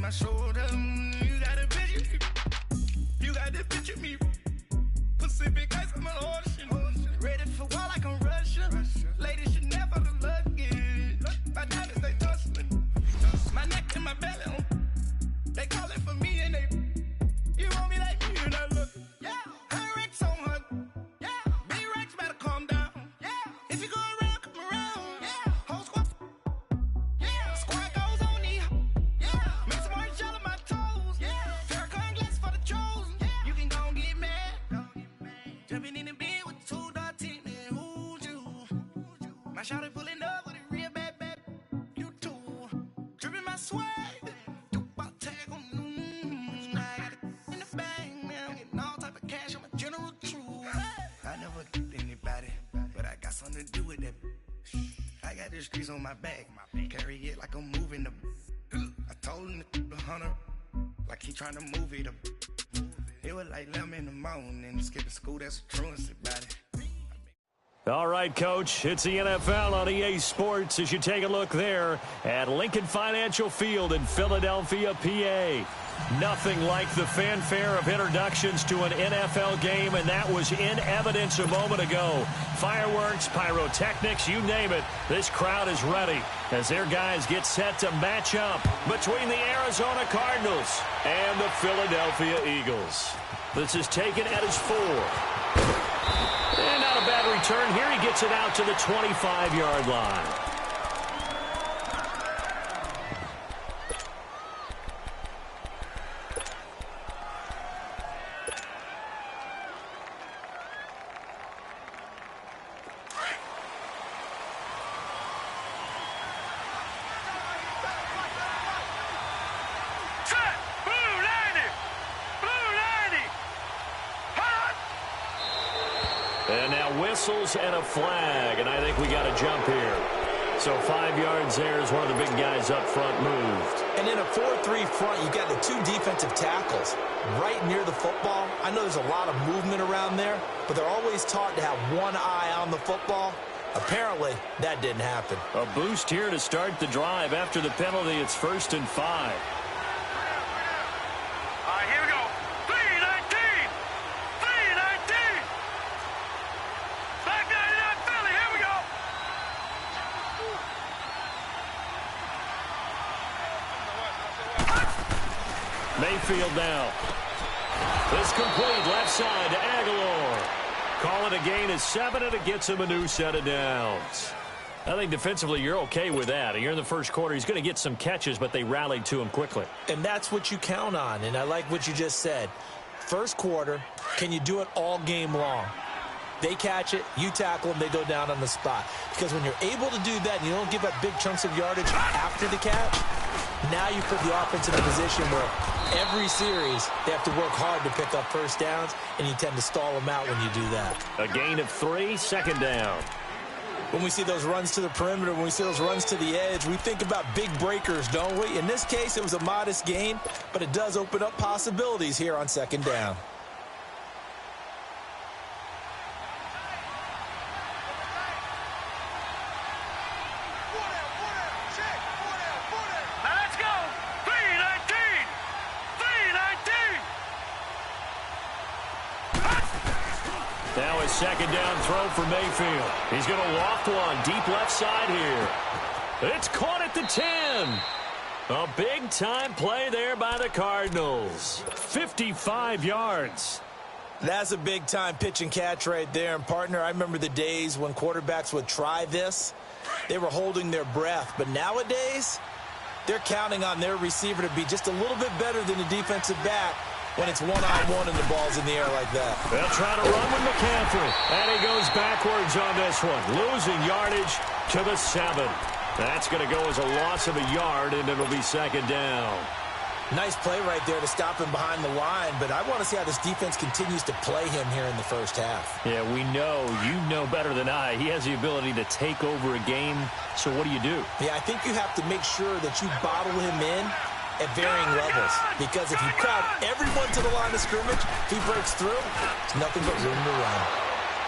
my shoulder. You got a picture. You got the picture me. Pacific ice on my ocean. Ready for war like I'm Russia. Ladies should never the luggage. My diamonds they tussling. My neck and my belly. They calling for me and they. You want me like me and I look. Yeah. Her Rex on her. Yeah. Big Rex better calm down. Yeah. If you go around, come around. Yeah. Whole squad. Yeah. Squad goes on me. Yeah. Make some orange gel on my toes. Yeah. Farrakhan glass for the chosen. Yeah. You can go and get mad. Jumping in the bed with two dark teeth, man. Who's you? My shawty pulling up with a real bad. You too. Dripping my swag. Something to do with that. I got the streets on my back. Carry it like I'm moving the. I told him the hunter, like he trying to move it up. It was like 11 in the morning. Skipping school, that's a truancy about it. All right, Coach, it's the NFL on EA Sports as you take a look there at Lincoln Financial Field in Philadelphia, PA. Nothing like the fanfare of introductions to an NFL game, and that was in evidence a moment ago. Fireworks, pyrotechnics, you name it. This crowd is ready as their guys get set to match up between the Arizona Cardinals and the Philadelphia Eagles. This is taken at his 4. And not a bad return here. He gets it out to the 25-yard line. And now whistles and a flag, and I think we got a jump here. So 5 yards there as one of the big guys up front moved. And in a 4-3 front, you got the 2 defensive tackles right near the football. I know there's a lot of movement around there, but they're always taught to have one eye on the football. Apparently, that didn't happen. A boost here to start the drive. After the penalty, it's 1st and 5. Mayfield now. It's complete left side to Aguilar. Call it a gain of 7, and it gets him a new set of downs. I think defensively you're okay with that. Here in the first quarter, he's going to get some catches, but they rallied to him quickly. And that's what you count on, and I like what you just said. First quarter, can you do it all game long? They catch it, you tackle them, they go down on the spot. Because when you're able to do that and you don't give up big chunks of yardage after the catch, now you put the offense in a position where every series they have to work hard to pick up first downs, and you tend to stall them out when you do that. A gain of 3, 2nd down. When we see those runs to the perimeter, when we see those runs to the edge, we think about big breakers, don't we? In this case, it was a modest gain, but it does open up possibilities here on 2nd down. Now a 2nd down throw for Mayfield. He's going to loft one deep left side here. It's caught at the 10. A big-time play there by the Cardinals. 55 yards. That's a big-time pitch and catch right there. And, partner, I remember the days when quarterbacks would try this. They were holding their breath. But nowadays, they're counting on their receiver to be just a little bit better than the defensive back when it's one-on-one and the ball's in the air like that. They'll try to run with McCaffrey. And he goes backwards on this one, losing yardage to the 7. That's going to go as a loss of a yard, and it'll be 2nd down. Nice play right there to stop him behind the line, but I want to see how this defense continues to play him here in the first half. Yeah, we know. You know better than I. He has the ability to take over a game, so what do you do? Yeah, I think you have to make sure that you bottle him in at varying levels, because if you crowd everyone to the line of scrimmage, if he breaks through, it's nothing but room to run.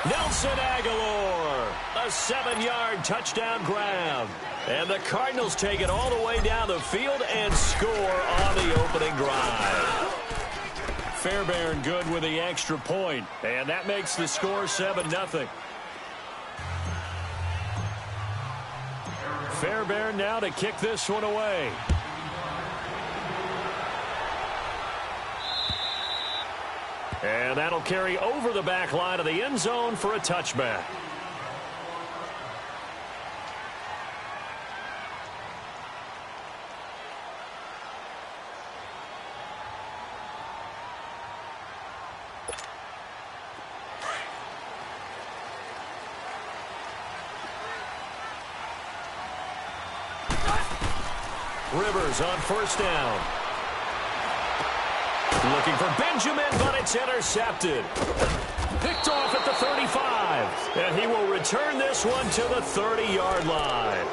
Nelson Aguilar, a 7-yard touchdown grab. And the Cardinals take it all the way down the field and score on the opening drive. Fairbairn good with the extra point, and that makes the score 7-0. Fairbairn now to kick this one away. And that'll carry over the back line of the end zone for a touchback. Rivers on first down. Looking for Benjamin, but it's intercepted. Picked off at the 35. And he will return this one to the 30-yard line.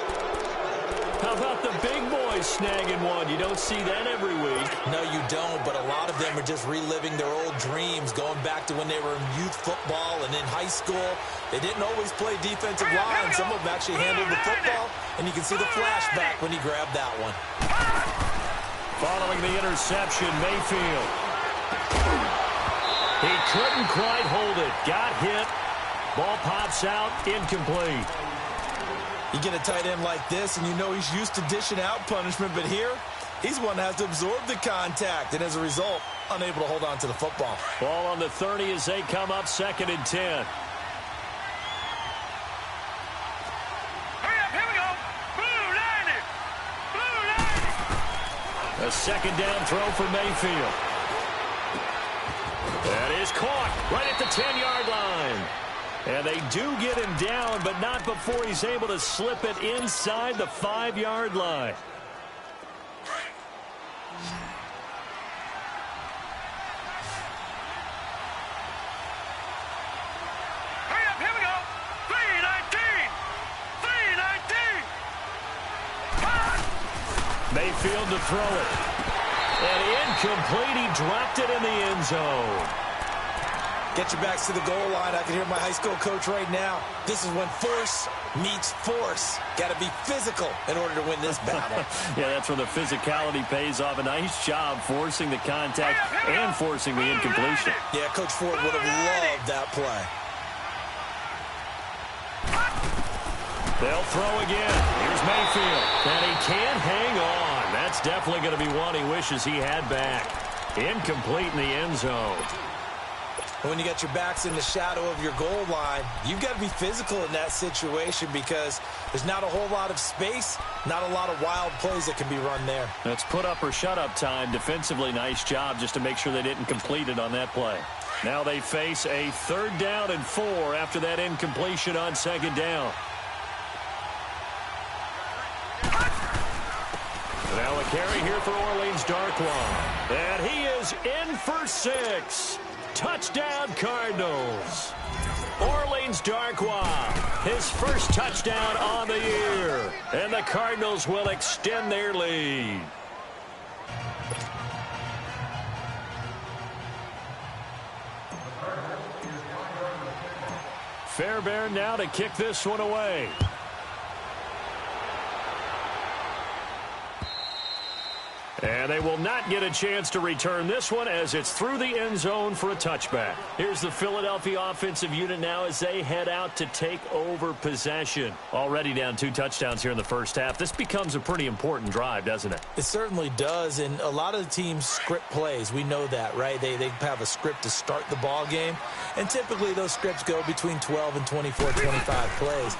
How about the big boys snagging one? You don't see that every week. No, you don't, but a lot of them are just reliving their old dreams, going back to when they were in youth football and in high school. They didn't always play defensive line. Some of them actually handled the football, and you can see the flashback when he grabbed that one. Following the interception, Mayfield. He couldn't quite hold it. Got hit. Ball pops out, incomplete. You get a tight end like this, and you know he's used to dishing out punishment, but here, he's one that has to absorb the contact, and as a result, unable to hold on to the football. Ball on the 30 as they come up 2nd and 10. A second down throw for Mayfield. That is caught right at the 10-yard line. And they do get him down, but not before he's able to slip it inside the 5-yard line. Hurry up, here we go. 3-19. Mayfield to throw it. And incomplete. He dropped it in the end zone. Get your backs to the goal line. I can hear my high school coach right now. This is when force meets force. Got to be physical in order to win this battle. Yeah, that's where the physicality pays off. A nice job forcing the contact and forcing the incompletion. Yeah, Coach Ford would have loved that play. They'll throw again. Here's Mayfield. And he can't hang on. That's definitely going to be one he wishes he had back. Incomplete in the end zone. When you got your backs in the shadow of your goal line, you've got to be physical in that situation because there's not a whole lot of space, not a lot of wild plays that can be run there. That's put up or shut up time. Defensively, nice job just to make sure they didn't complete it on that play. Now they face a 3rd down and 4 after that incompletion on 2nd down. Now a carry here for Orleans Darkwa. And he is in for 6. Touchdown, Cardinals. Orleans Darkwa, his first touchdown on the year. And the Cardinals will extend their lead. Fairbairn now to kick this one away. And they will not get a chance to return this one as it's through the end zone for a touchback. Here's the Philadelphia offensive unit now as they head out to take over possession. Already down 2 touchdowns here in the first half. This becomes a pretty important drive, doesn't it? It certainly does, and a lot of the teams script plays. We know that, right? They have a script to start the ball game, and typically those scripts go between 12 and 24, 25 plays.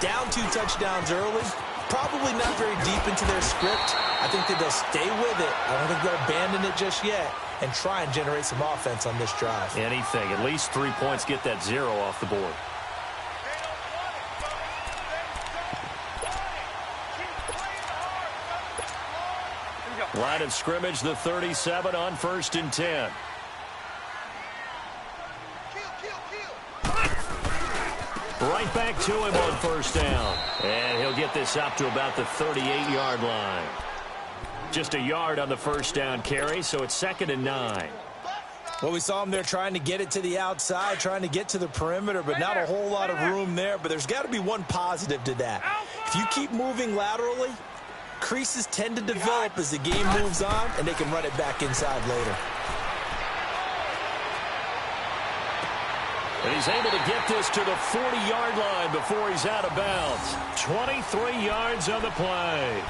Down 2 touchdowns early. Probably not very deep into their script. I think that they'll stay with it. I don't think they'll abandon it just yet and try and generate some offense on this drive. Anything. At least 3 points, get that 0 off the board. Line of scrimmage, the 37 on 1st and 10. Right back to him on 1st down. And he'll get this up to about the 38-yard line. Just a yard on the 1st down carry, so it's 2nd and 9. Well, we saw him there trying to get it to the outside, trying to get to the perimeter, but not a whole lot of room there. But there's got to be one positive to that. If you keep moving laterally, creases tend to develop as the game moves on, and they can run it back inside later. And he's able to get this to the 40-yard line before he's out of bounds. 23 yards on the play.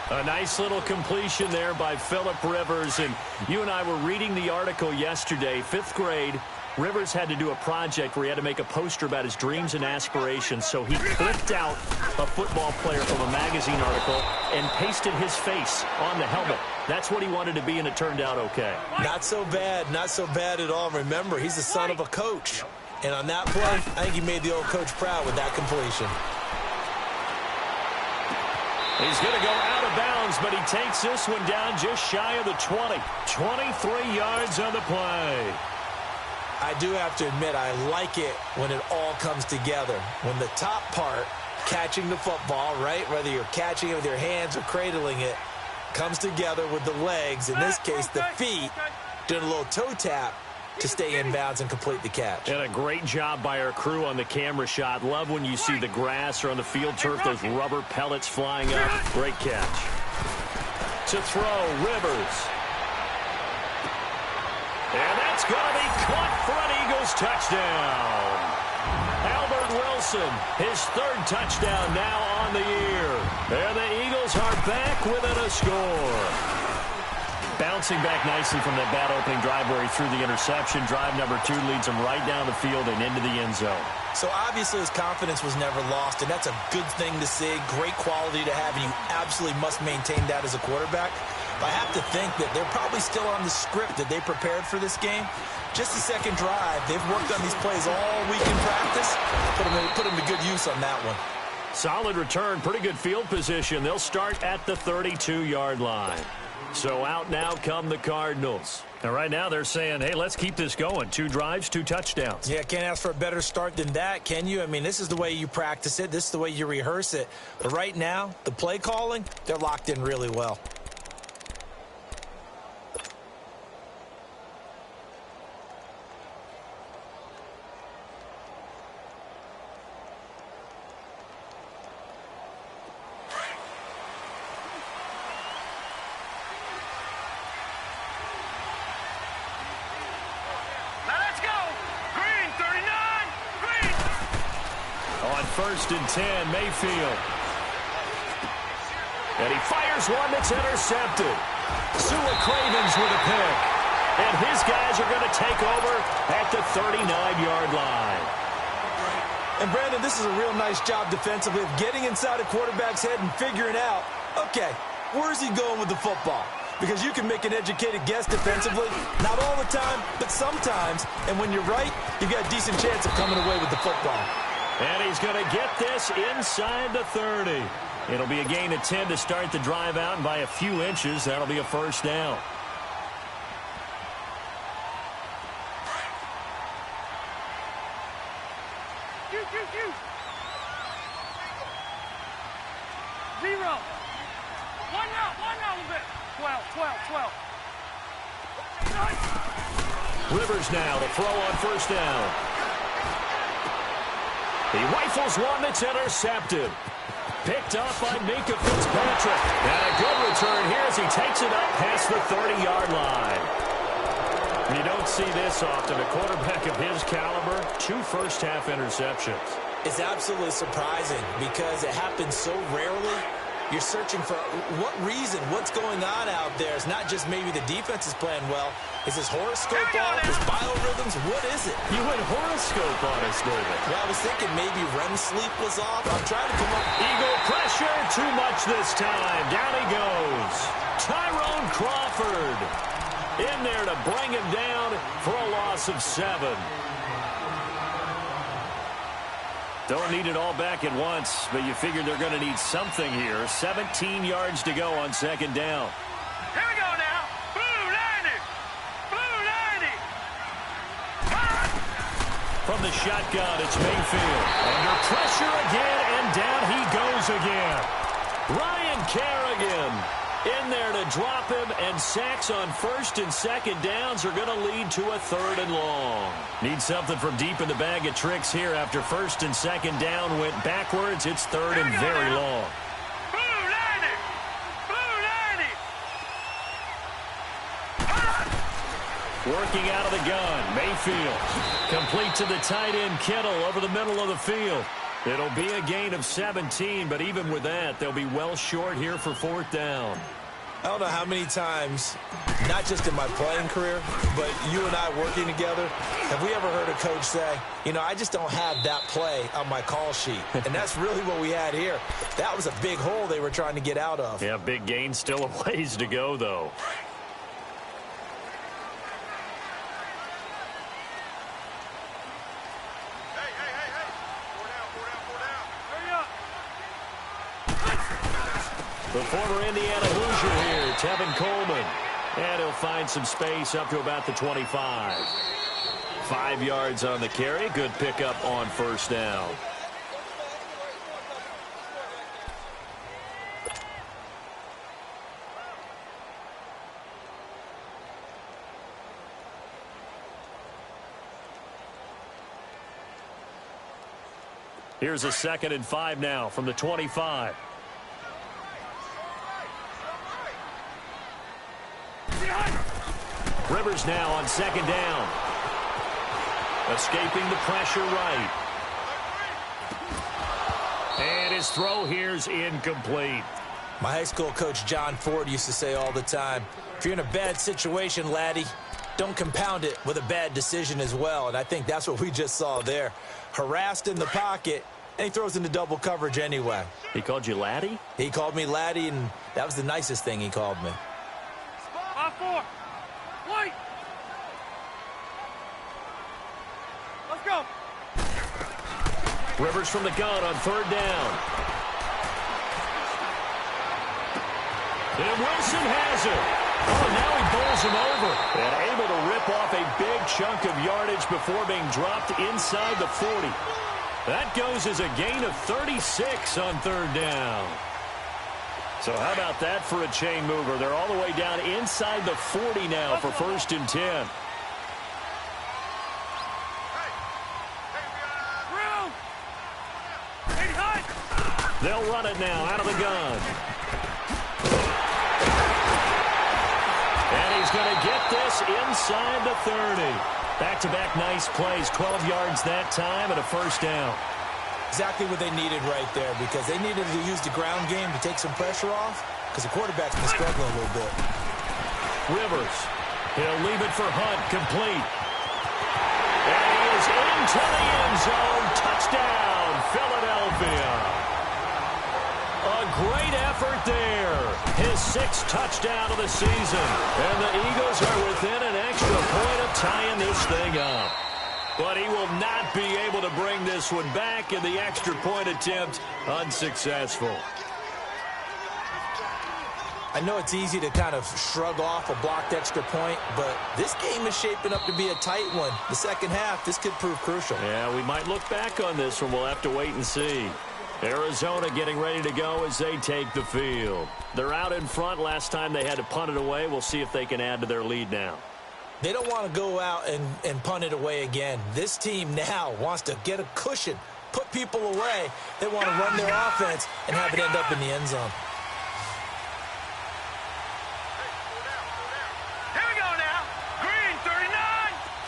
A nice little completion there by Phillip Rivers. And you and I were reading the article yesterday, 5th grade. Rivers had to do a project where he had to make a poster about his dreams and aspirations. So he clipped out a football player from a magazine article and pasted his face on the helmet. That's what he wanted to be, and it turned out okay. Not so bad at all. Remember, he's the son of a coach. And on that play, I think he made the old coach proud with that completion. He's going to go out of bounds, but he takes this one down just shy of the 20. 23 yards on the play. I do have to admit, I like it when it all comes together. When the top part, catching the football, right, whether you're catching it with your hands or cradling it, comes together with the legs, in this case the feet, doing a little toe tap to stay in bounds and complete the catch. And a great job by our crew on the camera shot. Love when you see the grass or on the field turf, those rubber pellets flying up. Great catch. To throw, Rivers. And that's going to be caught for an Eagles touchdown. Albert Wilson, his 3rd touchdown now on the year. And the Eagles are back within a score. Bouncing back nicely from that bad opening drive where he threw the interception. Drive number 2 leads him right down the field and into the end zone. So obviously his confidence was never lost, and that's a good thing to see. Great quality to have, and you absolutely must maintain that as a quarterback. But I have to think that they're probably still on the script that they prepared for this game. Just the 2nd drive. They've worked on these plays all week in practice. Put them to good use on that one. Solid return. Pretty good field position. They'll start at the 32-yard line. So out now come the Cardinals. And right now they're saying, hey, let's keep this going. 2 drives, 2 touchdowns. Yeah, can't ask for a better start than that, can you? I mean, this is the way you practice it. This is the way you rehearse it. But right now, the play calling, they're locked in really well. First and 10, Mayfield. And he fires one that's intercepted. Sua Cravens with a pick. And his guys are going to take over at the 39-yard line. And, Brandon, this is a real nice job defensively of getting inside a quarterback's head and figuring out, okay, where's he going with the football? Because you can make an educated guess defensively, not all the time, but sometimes. And when you're right, you've got a decent chance of coming away with the football. And he's going to get this inside the 30. It'll be a gain of 10 to start the drive out, and by a few inches, that'll be a first down. Zero. One out a bit. 12. Rivers now to throw on first down. He rifles one that's intercepted. Picked up by Minka Fitzpatrick. And a good return here as he takes it up past the 30-yard line. You don't see this often. A quarterback of his caliber, 2 first-half interceptions. It's absolutely surprising because it happens so rarely. You're searching for what reason, what's going on out there. It's not just maybe the defense is playing well. Is his horoscope off? His biorhythms? What is it? You went horoscope on us, David. Well, I was thinking maybe REM sleep was off. I'm trying to come up. Eagle pressure, too much this time. Down he goes. Tyrone Crawford in there to bring him down for a loss of 7. Don't need it all back at once, but you figure they're going to need something here. 17 yards to go on second down. Here we go now. Blue 90. Blue 90. From the shotgun, it's Mayfield. Under pressure again, and down he goes again. Ryan Kerrigan In there to drop him, and sacks on first and second downs are going to lead to a third and long. Need something from deep in the bag of tricks here after first and second down went backwards. It's third and very long. Working out of the gun, Mayfield. Complete to the tight end, Kittle, over the middle of the field. It'll be a gain of 17, but even with that, they'll be well short here for fourth down. I don't know how many times, not just in my playing career, but you and I working together, have we ever heard a coach say, you know, I just don't have that play on my call sheet. And that's really what we had here. That was a big hole they were trying to get out of. Yeah, big gain, still a ways to go, though. The former Indiana Hoosier here, Tevin Coleman. And he'll find some space up to about the 25. 5 yards on the carry. Good pickup on first down. Here's a 2nd and 5 now from the 25. Rivers now on 2nd down. Escaping the pressure right. And his throw here's incomplete. My high school coach John Ford used to say all the time, if you're in a bad situation, laddie, don't compound it with a bad decision as well. And I think that's what we just saw there. Harassed in the pocket, and he throws into double coverage anyway. He called you laddie? He called me laddie, and that was the nicest thing he called me. 5-4. Wait. Let's go. Rivers from the gun on 3rd down. And Wilson has it. Oh, now he bowls him over. And able to rip off a big chunk of yardage before being dropped inside the 40. That goes as a gain of 36 on 3rd down. So how about that for a chain mover? They're all the way down inside the 40 now for 1st and 10. They'll run it now out of the gun. And he's going to get this inside the 30. Back-to-back nice plays, 12 yards that time and a 1st down. Exactly what they needed right there, because they needed to use the ground game to take some pressure off, because the quarterback's been struggling a little bit. Rivers, he'll leave it for Hunt, complete. And he is into the end zone. Touchdown, Philadelphia. A great effort there. His 6th touchdown of the season. And the Eagles are within an extra point of tying this thing up. But he will not be able to bring this one back, in the extra point attempt unsuccessful. I know it's easy to kind of shrug off a blocked extra point, but this game is shaping up to be a tight one. The second half, this could prove crucial. Yeah, we might look back on this one. We'll have to wait and see. Arizona getting ready to go as they take the field. They're out in front. Last time they had to punt it away. We'll see if they can add to their lead now. They don't want to go out and punt it away again. This team now wants to get a cushion, put people away. They want to run their offense and have it end up in the end zone. Here we go now. Green 39.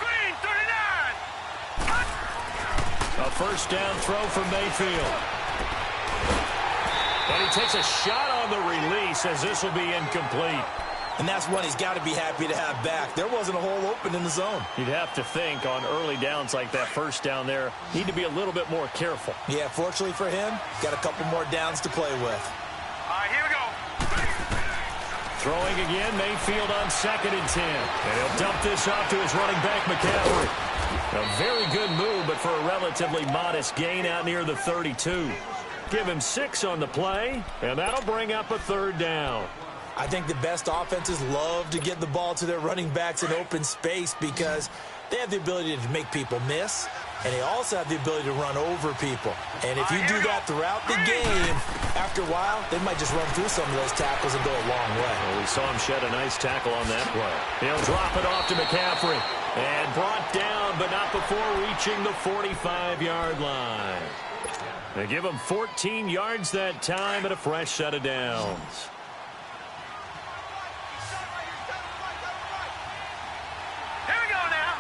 Green 39. A 1st down throw from Mayfield. And he takes a shot on the release as this will be incomplete. And that's one he's got to be happy to have back. There wasn't a hole open in the zone. You'd have to think on early downs like that 1st down there, need to be a little bit more careful. Yeah, fortunately for him, got a couple more downs to play with. All right, here we go. Throwing again, Mayfield on 2nd and 10. And he'll dump this off to his running back, McCaffrey. A very good move, but for a relatively modest gain out near the 32. Give him 6 on the play, and that'll bring up a 3rd down. I think the best offenses love to get the ball to their running backs in open space because they have the ability to make people miss. and they also have the ability to run over people. And if you do that throughout the game, after a while, they might just run through some of those tackles and go a long way. Well, we saw him shed a nice tackle on that play. He'll drop it off to McCaffrey. And brought down, but not before reaching the 45-yard line. They give him 14 yards that time and a fresh set of downs. Here we go now.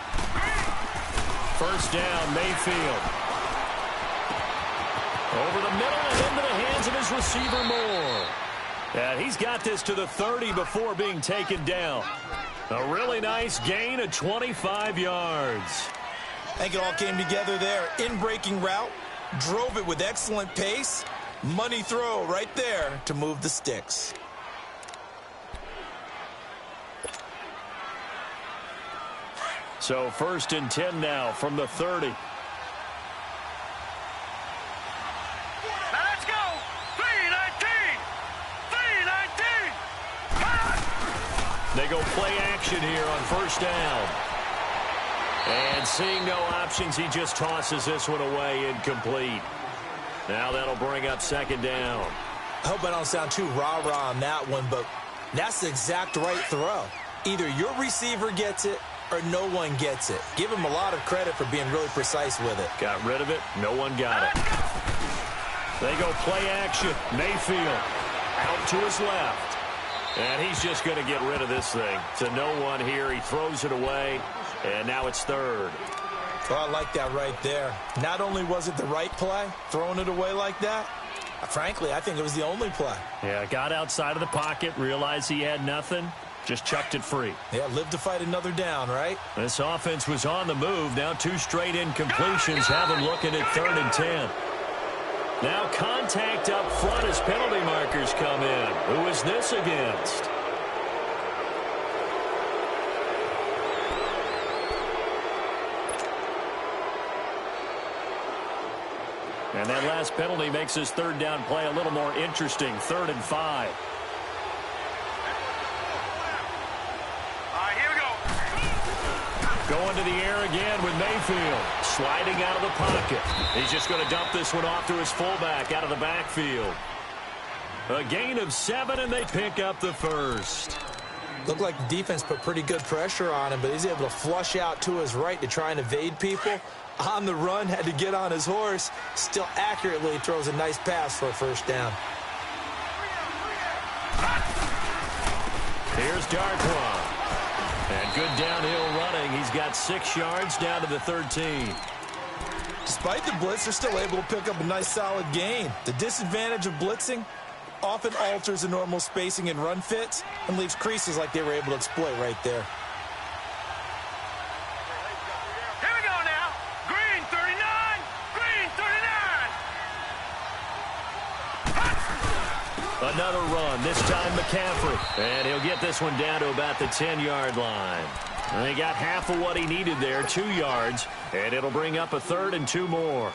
First down, Mayfield. Over the middle and into the hands of his receiver, Moore. And he's got this to the 30 before being taken down. A really nice gain of 25 yards. I think it all came together there. In-breaking route, drove it with excellent pace. Money throw right there to move the sticks. So 1st and 10 now from the 30. Now let's go. 3-19. 3-19. They go play action here on first down. And seeing no options, he just tosses this one away incomplete. Now that'll bring up 2nd down. I hope I don't sound too rah-rah on that one, but that's the exact right throw. Either your receiver gets it or no one gets it. Give him a lot of credit for being really precise with it. Got rid of it. No one got it. They go play action. Mayfield out to his left. And he's just going to get rid of this thing. To no one here. He throws it away. And now it's 3rd. Well, I like that right there. Not only was it the right play, throwing it away like that, frankly, I think it was the only play. Yeah, got outside of the pocket, realized he had nothing, just chucked it free. Yeah, live to fight another down, right? This offense was on the move. Now 2 straight incompletions have him looking at 3rd and 10. Now contact up front as penalty markers come in. Who is this against? And that last penalty makes his 3rd down play a little more interesting. 3rd and 5. All right, here we go. Going to the air again with Mayfield. Sliding out of the pocket. He's just going to dump this one off to his fullback out of the backfield. A gain of 7, and they pick up the 1st. Looked like the defense put pretty good pressure on him, but he's able to flush out to his right to try and evade people. On the run, had to get on his horse. Still accurately throws a nice pass for a 1st down. Here's Darkwa. And good downhill running. He's got 6 yards down to the 13. Despite the blitz, they're still able to pick up a nice solid gain. The disadvantage of blitzing often alters the normal spacing and run fits and leaves creases like they were able to exploit right there. Here we go now. Green 39. Green 39. Another run, this time McCaffrey. And he'll get this one down to about the 10-yard line. And he got half of what he needed there, 2 yards. And it'll bring up a 3rd and 2 more.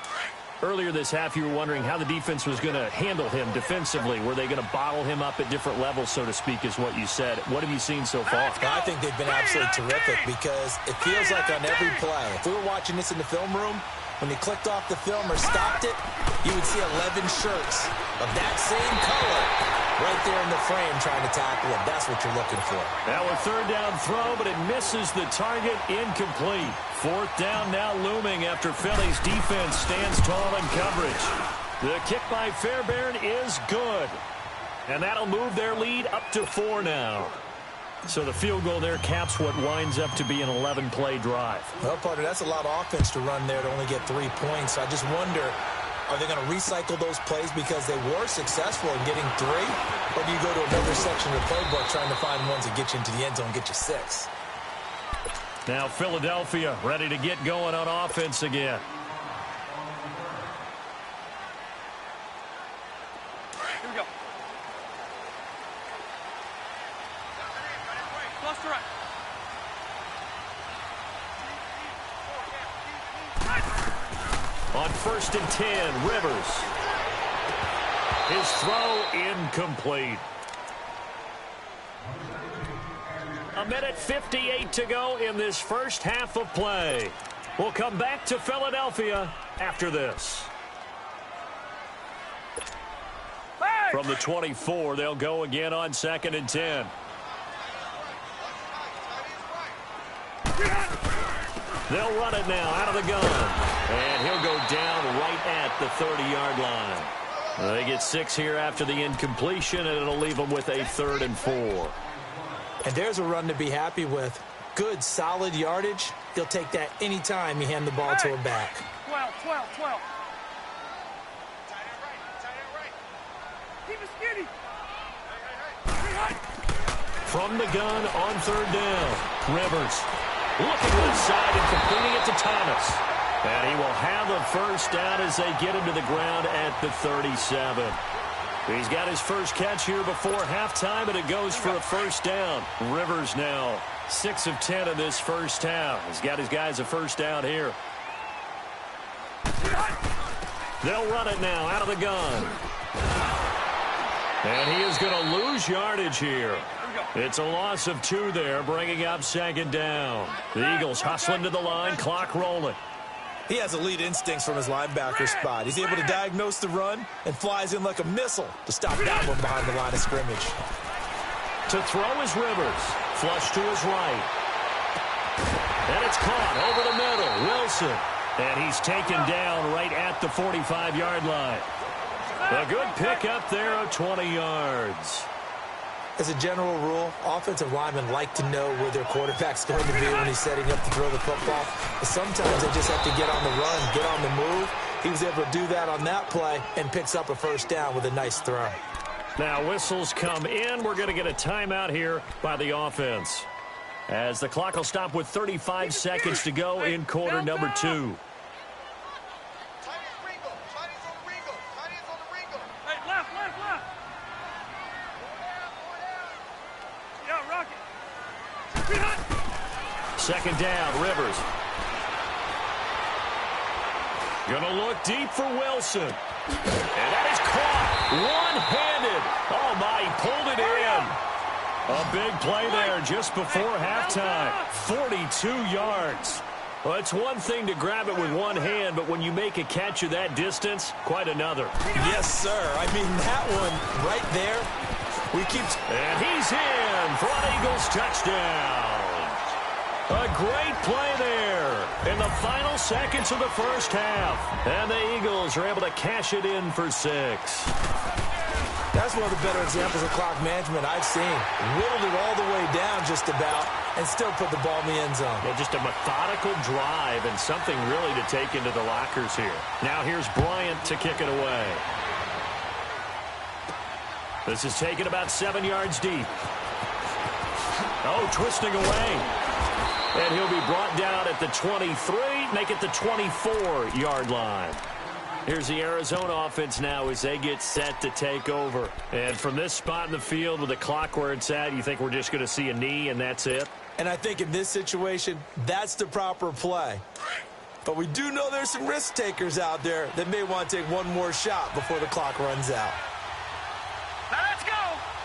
Earlier this half, you were wondering how the defense was going to handle him defensively. Were they going to bottle him up at different levels, so to speak, is what you said. What have you seen so far? I think they've been absolutely terrific because it feels like on every play, if we were watching this in the film room, when he clicked off the film or stopped it, you would see 11 shirts of that same color right there in the frame trying to tackle him. That's what you're looking for. Now a 3rd down throw, but it misses the target, incomplete. 4th down now looming after Philly's defense stands tall in coverage. The kick by Fairbairn is good. And that'll move their lead up to 4 now. So the field goal there caps what winds up to be an 11-play drive. Well, partner, that's a lot of offense to run there to only get 3 points. I just wonder, are they going to recycle those plays because they were successful in getting 3? Or do you go to another section of the playbook trying to find ones that get you into the end zone and get you 6? Now Philadelphia ready to get going on offense again. Here we go. Cluster right. On 1st and 10, Rivers. His throw incomplete. 1:58 to go in this first half of play. We'll come back to Philadelphia after this. From the 24, they'll go again on 2nd and 10. They'll run it now out of the gun. And he'll go down right at the 30-yard line. They get 6 here after the incompletion, and it'll leave them with a 3rd and 4. And there's a run to be happy with. Good, solid yardage. He'll take that any time you hand the ball to a back. 12. Keep it skinny. From the gun on 3rd down. Rivers looking left side and completing it to Thomas. And he will have a first down as they get him to the ground at the 37. He's got his first catch here before halftime, and it goes for a first down. Rivers now 6 of 10 in this first half. He's got his guys a first down here. They'll run it now out of the gun. And he is going to lose yardage here. It's a loss of 2 there, bringing up 2nd down. The Eagles hustling to the line, clock rolling. He has elite instincts from his linebacker spot. He's able to diagnose the run and flies in like a missile to stop that one behind the line of scrimmage. To throw is Rivers. Flush to his right. And it's caught over the middle. Wilson. And he's taken down right at the 45-yard line. A good pickup there of 20 yards. As a general rule, offensive linemen like to know where their quarterback's going to be when he's setting up to throw the football. But sometimes they just have to get on the run, get on the move. He was able to do that on that play and picks up a first down with a nice throw. Now whistles come in. We're going to get a timeout here by the offense, as the clock will stop with 35 seconds to go in quarter number 2. Second down, Rivers. Gonna look deep for Wilson. And that is caught. One-handed. Oh, my, he pulled it in. A big play there just before halftime. 42 yards. Well, it's one thing to grab it with one hand, but when you make a catch of that distance, quite another. Yes, sir. I mean, that one right there. And he's in for an Eagles touchdown. A great play there in the final seconds of the first half. And the Eagles are able to cash it in for 6. That's one of the better examples of clock management I've seen. Whittled it all the way down just about and still put the ball in the end zone. Yeah, just a methodical drive and something really to take into the lockers here. Now here's Bryant to kick it away. This is taken about 7 yards deep. Oh, twisting away. And he'll be brought down at the 23, make it the 24-yard line. Here's the Arizona offense now as they get set to take over. And from this spot in the field with the clock where it's at, you think we're just going to see a knee and that's it? And I think in this situation, that's the proper play. But we do know there's some risk takers out there that may want to take one more shot before the clock runs out. Now let's go.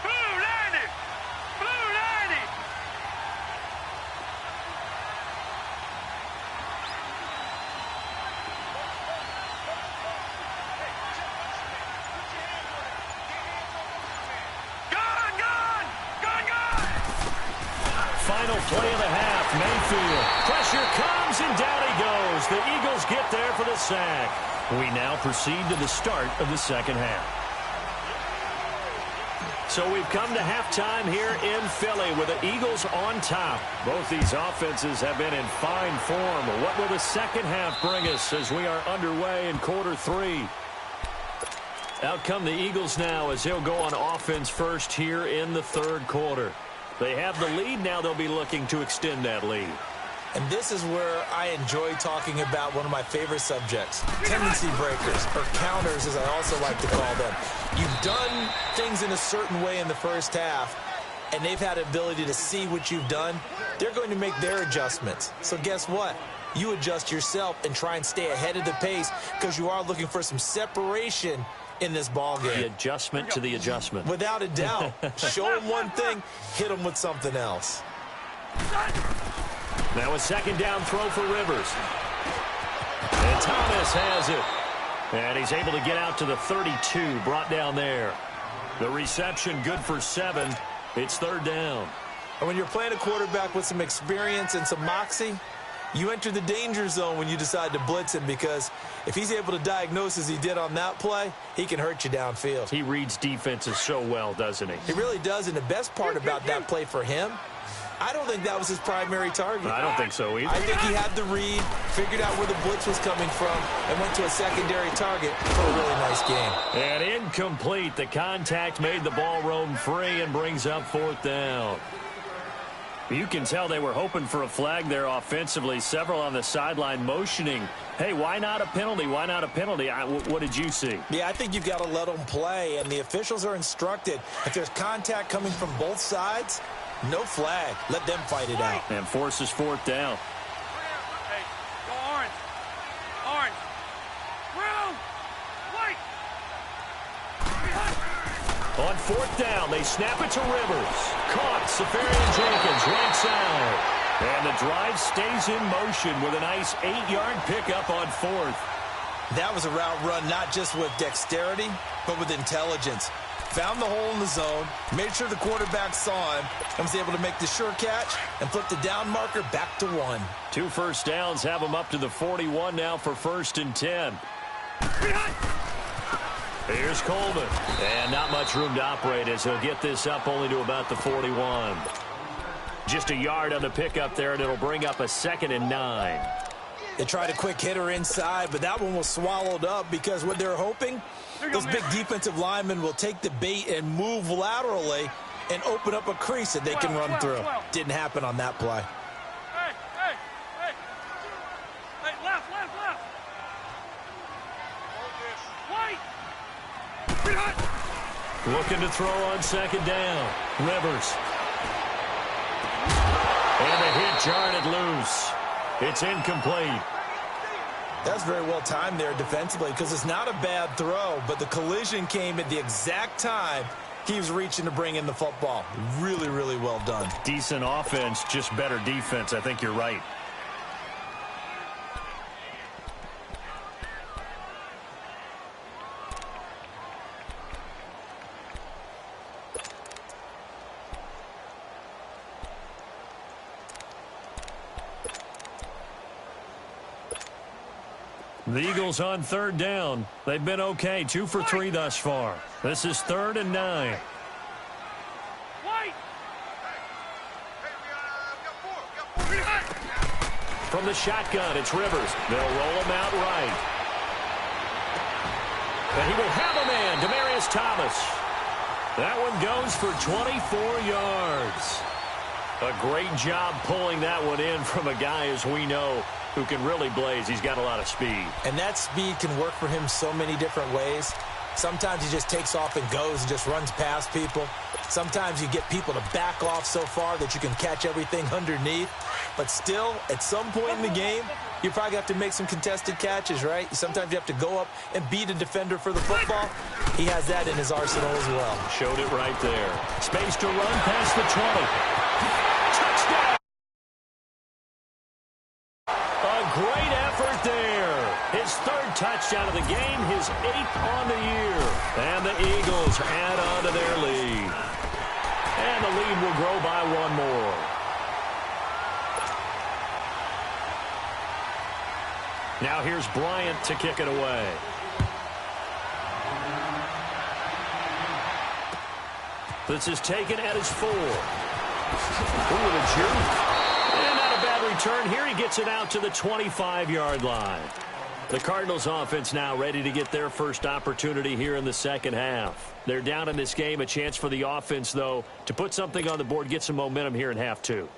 Blue 90. Blue 90. Final play of the half. Mayfield. Pressure comes and down he goes. The Eagles get there for the sack. We now proceed to the start of the second half. So we've come to halftime here in Philly with the Eagles on top. Both these offenses have been in fine form. What will the second half bring us as we are underway in quarter 3? Out come the Eagles now as they'll go on offense first here in the third quarter. They have the lead. Now they'll be looking to extend that lead. And this is where I enjoy talking about one of my favorite subjects, tendency breakers, or counters as I also like to call them. You've done things in a certain way in the first half, and they've had the ability to see what you've done. They're going to make their adjustments. So guess what? You adjust yourself and try and stay ahead of the pace because you are looking for some separation in this ball game. The adjustment to the adjustment. Without a doubt. Show them one thing, hit them with something else. Now a second down throw for Rivers. And Thomas has it. And he's able to get out to the 32, brought down there. The reception good for 7. It's 3rd down. And when you're playing a quarterback with some experience and some moxie, you enter the danger zone when you decide to blitz him, because if he's able to diagnose as he did on that play, he can hurt you downfield. He reads defenses so well, doesn't he? He really does, and the best part about that play for him, I don't think that was his primary target. I don't think so either. I think he had the read, figured out where the blitz was coming from, and went to a secondary target for a really nice game. And incomplete. The contact made the ball roam free and brings up 4th down. You can tell they were hoping for a flag there offensively. Several on the sideline motioning, hey, why not a penalty? Why not a penalty? What did you see? Yeah, I think you've got to let them play, and the officials are instructed. If there's contact coming from both sides, no flag. Let them fight it out. And forces 4th down. Hey, go orange. Orange. Blue. White. On 4th down, they snap it to Rivers. Caught. Safarian Jenkins, right side. And the drive stays in motion with a nice 8-yard pickup on 4th. That was a route run not just with dexterity, but with intelligence. Found the hole in the zone, made sure the quarterback saw him, and was able to make the sure catch and flip the down marker back to 1. 2 first downs have him up to the 41 now for 1st and 10. Here's Coleman. And not much room to operate as he'll get this up only to about the 41. Just a yard on the pickup there, and it'll bring up a 2nd and 9. They tried a quick hitter inside, but that one was swallowed up because what they're hoping, those big defensive linemen will take the bait and move laterally and open up a crease that they can run through. Didn't happen on that play. Hey, hey, hey. Hey, left, left, left. White. Looking to throw on 2nd down. Rivers. And the hit jarred it loose. It's incomplete. That's very well timed there defensively, because it's not a bad throw, but the collision came at the exact time he was reaching to bring in the football. Really, really well done. Decent offense, just better defense. I think you're right. The Eagles on 3rd down. They've been okay. 2 for 3 thus far. This is 3rd and 9. White. From the shotgun, it's Rivers. They'll roll him out right. And he will have a man, Demaryius Thomas. That one goes for 24 yards. A great job pulling that one in from a guy, as we know, who can really blaze. He's got a lot of speed. And that speed can work for him so many different ways. Sometimes he just takes off and goes and just runs past people. Sometimes you get people to back off so far that you can catch everything underneath. But still, at some point in the game, you probably have to make some contested catches, right? Sometimes you have to go up and beat a defender for the football. He has that in his arsenal as well. Showed it right there. Space to run past the 20. Touchdown! A great effort there. His 3rd touchdown of the game, his 8th on the year. And the Eagles add on to their lead. And the lead will grow by 1 more. Now here's Bryant to kick it away. This is taken at his 4. Ooh, the juke. And not a bad return here. He gets it out to the 25-yard line. The Cardinals offense now ready to get their first opportunity here in the 2nd half. They're down in this game. A chance for the offense, though, to put something on the board, get some momentum here in half 2.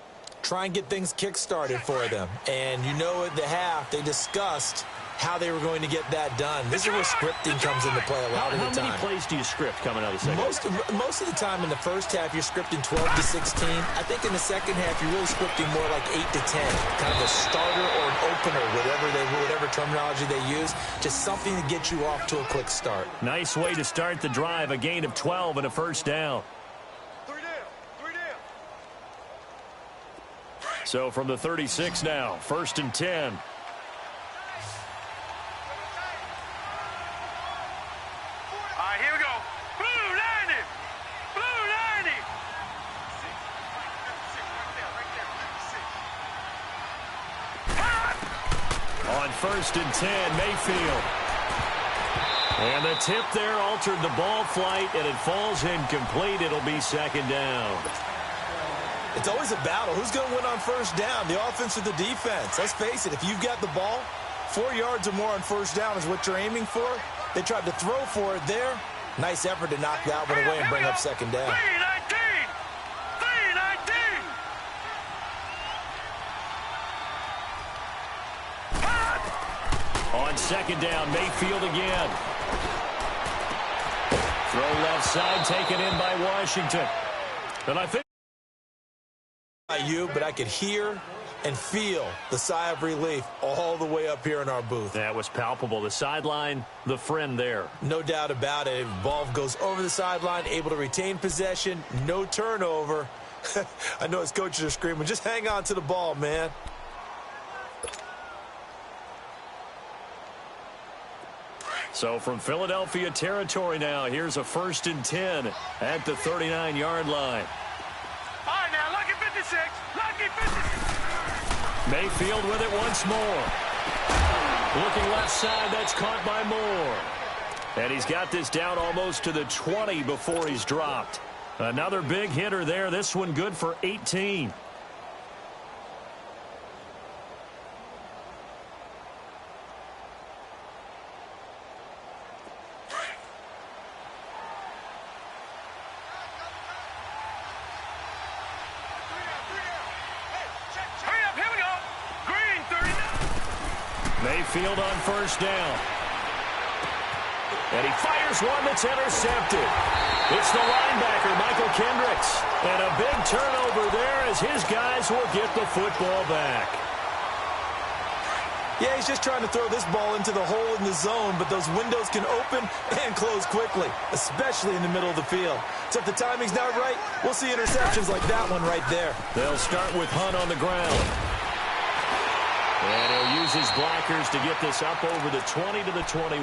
Try and get things kick-started for them. And you know at the half, they discussed how they were going to get that done. This is where scripting comes into play a lot of the time. How many plays do you script coming out of the second half? Most of the time in the first half, you're scripting 12 to 16. I think in the second half, you're really scripting more like 8 to 10. Kind of a starter or an opener, whatever terminology they use. Just something to get you off to a quick start. Nice way to start the drive. A gain of 12 and a first down. 3 down. 3 down. So from the 36 now, 1st and 10. On 1st and 10, Mayfield. And the tip there altered the ball flight, and it falls incomplete. It'll be 2nd down. It's always a battle. Who's going to win on 1st down, the offense or the defense? Let's face it, if you've got the ball, 4 yards or more on 1st down is what you're aiming for. They tried to throw for it there. Nice effort to knock that one away and bring up 2nd down. 319! On 2nd down, Mayfield again. Throw left side, taken in by Washington. And I think but I could hear and feel the sigh of relief all the way up here in our booth. that was palpable. The sideline, the friend there. No doubt about it. Ball goes over the sideline, able to retain possession, no turnover. I know his coaches are screaming, just hang on to the ball, man. So from Philadelphia territory now, here's a 1st and 10 at the 39-yard line. All right, now, lucky 56. Lucky 56. Mayfield with it once more. Looking left side, that's caught by Moore. And he's got this down almost to the 20 before he's dropped. Another big hitter there. This one good for 18. Mayfield on 1st down. And he fires one that's intercepted. It's the linebacker, Michael Kendricks. And a big turnover there as his guys will get the football back. Yeah, he's just trying to throw this ball into the hole in the zone, but those windows can open and close quickly, especially in the middle of the field. So if the timing's not right, we'll see interceptions like that one right there. They'll start with Hunt on the ground. And he'll use his blockers to get this up over the 20 to the 21.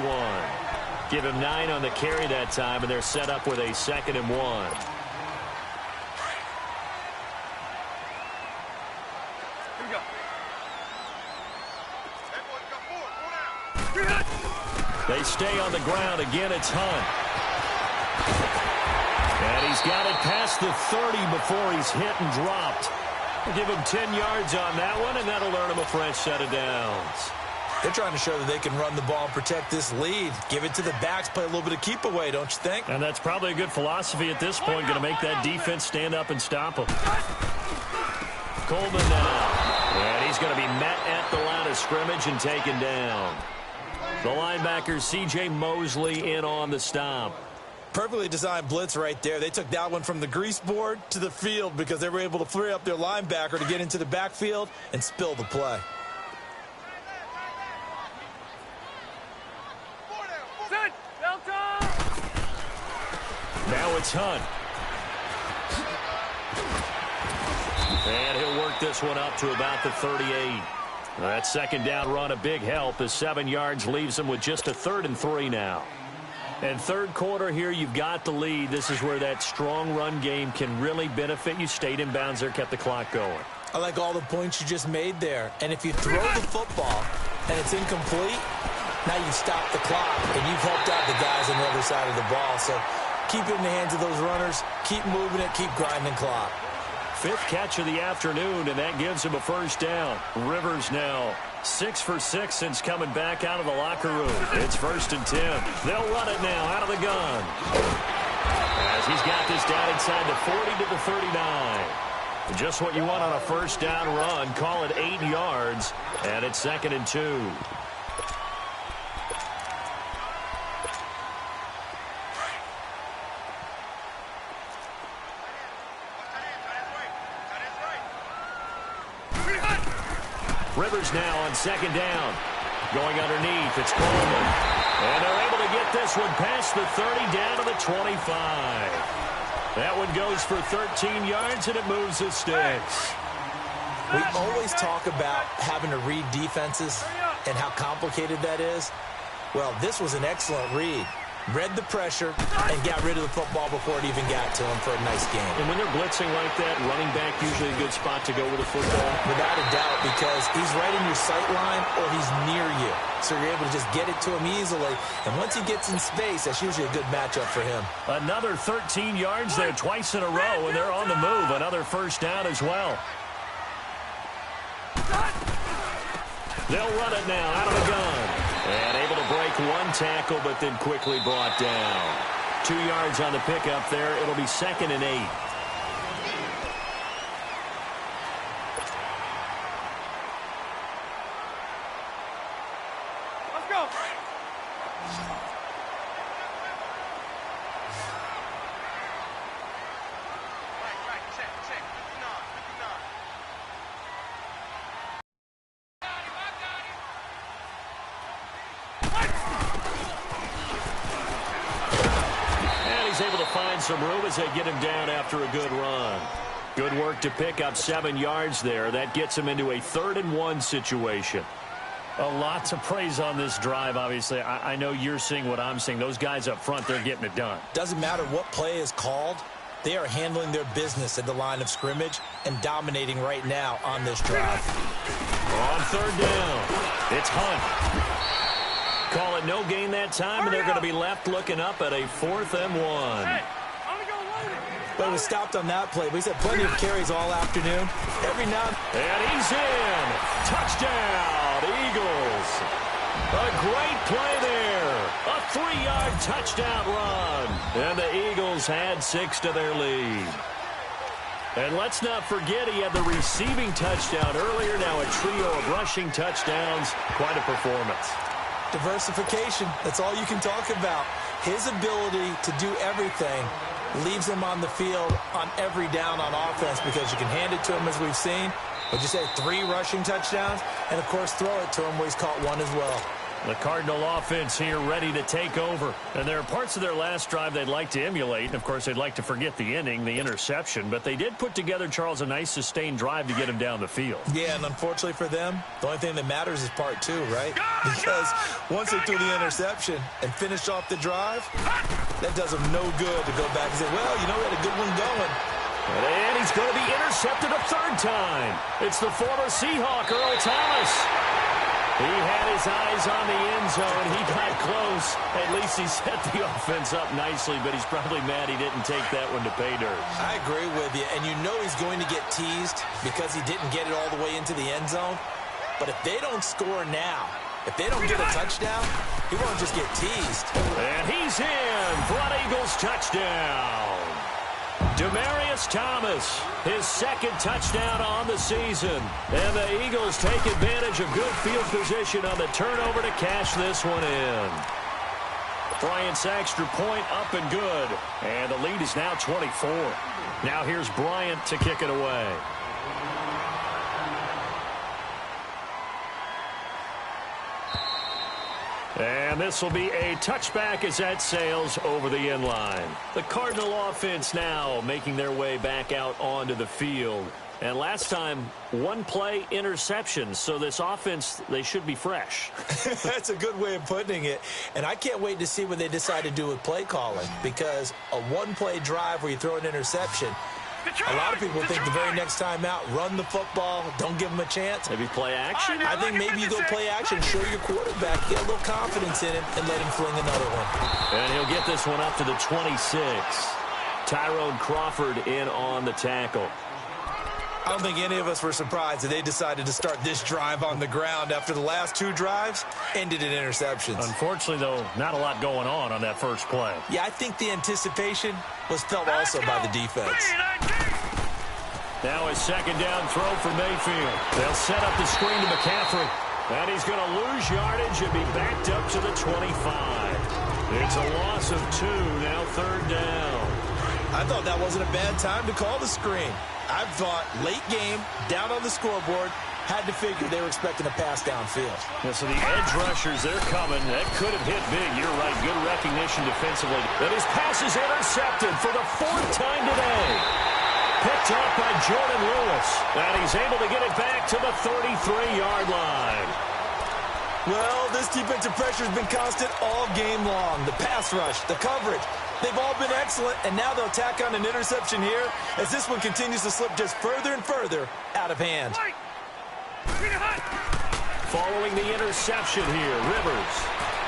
Give him 9 on the carry that time, and they're set up with a 2nd and 1. They stay on the ground. Again, it's Hunt. And he's got it past the 30 before he's hit and dropped. We'll give him 10 yards on that one, and that'll earn him a fresh set of downs. They're trying to show that they can run the ball and protect this lead. Give it to the backs, play a little bit of keep away, don't you think? And that's probably a good philosophy at this point, going to make that defense stand up and stop him. Coleman now. And he's going to be met at the line of scrimmage and taken down. The linebacker, C.J. Mosley, in on the stop. Perfectly designed blitz right there. They took that one from the grease board to the field because they were able to free up their linebacker to get into the backfield and spill the play. Now it's Hunt. And he'll work this one up to about the 38. That 2nd down run, a big help as 7 yards leaves him with just a 3rd and 3 now. And 3rd quarter here, you've got the lead. This is where that strong run game can really benefit you. Stayed in bounds there, kept the clock going. I like all the points you just made there. And if you throw the football and it's incomplete, now you stop the clock and you've helped out the guys on the other side of the ball. So keep it in the hands of those runners. Keep moving it. Keep grinding clock. 5th catch of the afternoon, and that gives him a 1st down. Rivers now 6 for 6 since coming back out of the locker room. It's 1st and 10. They'll run it now out of the gun. As he's got this down inside the 40 to the 39. Just what you want on a 1st down run. Call it 8 yards, and it's 2nd and 2. Rivers now on 2nd down. Going underneath, it's Coleman. And they're able to get this one past the 30 down to the 25. That one goes for 13 yards, and it moves the sticks. We always talk about having to read defenses and how complicated that is. Well, this was an excellent read. read the pressure, and got rid of the football before it even got to him for a nice game. And when they're blitzing like that, running back usually a good spot to go with the football? Without a doubt, because he's right in your sight line or he's near you. So you're able to just get it to him easily. And once he gets in space, that's usually a good matchup for him. Another 13 yards there twice in a row, and they're on the move. Another first down as well. They'll run it now out of the gun. And able to break one tackle, but then quickly brought down. 2 yards on the pickup there. It'll be 2nd and 8. Let's go. Right, check. 59. And he's able to find some room as they get him down after a good run. Good work to pick up 7 yards there. That gets him into a 3rd and 1 situation. A lot to praise on this drive, obviously. I know you're seeing what I'm seeing. Those guys up front, they're getting it done. Doesn't matter what play is called. They are handling their business at the line of scrimmage and dominating right now on this drive. On 3rd down, it's Hunt. Call it no gain that time, and they're going to be left looking up at a 4th and 1. Hey, only go one. But it was stopped on that play. But he's had plenty of carries all afternoon. Every now And he's in. Touchdown, Eagles. A great play there. A 3-yard touchdown run. And the Eagles had 6 to their lead. And let's not forget he had the receiving touchdown earlier. Now a trio of rushing touchdowns. Quite a performance. diversification. That's all you can talk about. His ability to do everything leaves him on the field on every down on offense because you can hand it to him as we've seen. But you say 3 rushing touchdowns and, of course, throw it to him where he's caught 1 as well. The Cardinal offense here ready to take over. And there are parts of their last drive they'd like to emulate. And, of course, they'd like to forget the inning, the interception. But they did put together, Charles, a nice sustained drive to get him down the field. Yeah, and unfortunately for them, the only thing that matters is part 2, right? Because once they threw the interception and finished off the drive, that does them no good to go back and say, well, you know, we had a good one going. And he's going to be intercepted a 3rd time. It's the former Seahawk, Earl Thomas. He had his eyes on the end zone. He got close. At least he set the offense up nicely, but he's probably mad he didn't take that one to pay dirt. I agree with you, and you know he's going to get teased because he didn't get it all the way into the end zone. But if they don't score now, if they don't get a touchdown, he won't just get teased. And he's in for an Eagles touchdown. Demaryius Thomas, his 2nd touchdown on the season. And the Eagles take advantage of good field position on the turnover to cash this one in. Bryant's extra point up and good. And the lead is now 24. Now here's Bryant to kick it away. And this will be a touchback as that sails over the end line. The Cardinal offense now making their way back out onto the field. And last time, 1 play interception. So this offense, they should be fresh. That's a good way of putting it. And I can't wait to see what they decide to do with play calling. Because a 1-play drive where you throw an interception, a lot of people think the very next time out, run the football, don't give them a chance. Maybe play action? I think maybe you go play action, show your quarterback, get a little confidence in him, and let him fling another one. And he'll get this one up to the 26. Tyrone Crawford in on the tackle. I don't think any of us were surprised that they decided to start this drive on the ground after the last 2 drives ended in interceptions. Unfortunately, though, not a lot going on that first play. Yeah, I think the anticipation was felt also by the defense. Now a 2nd down throw for Mayfield. They'll set up the screen to McCaffrey. And he's going to lose yardage and be backed up to the 25. It's a loss of 2, now 3rd down. I thought that wasn't a bad time to call the screen. I thought late game, down on the scoreboard, had to figure they were expecting a pass downfield. Yeah, so the edge rushers, they're coming. That could have hit big. You're right. Good recognition defensively. But his pass is intercepted for the 4th time today. Picked up by Jordan Lewis. And he's able to get it back to the 33-yard line. Well, this defensive pressure has been constant all game long. The pass rush, the coverage, they've all been excellent, and now they'll tack on an interception here as this one continues to slip just further and further out of hand. Following the interception here, Rivers.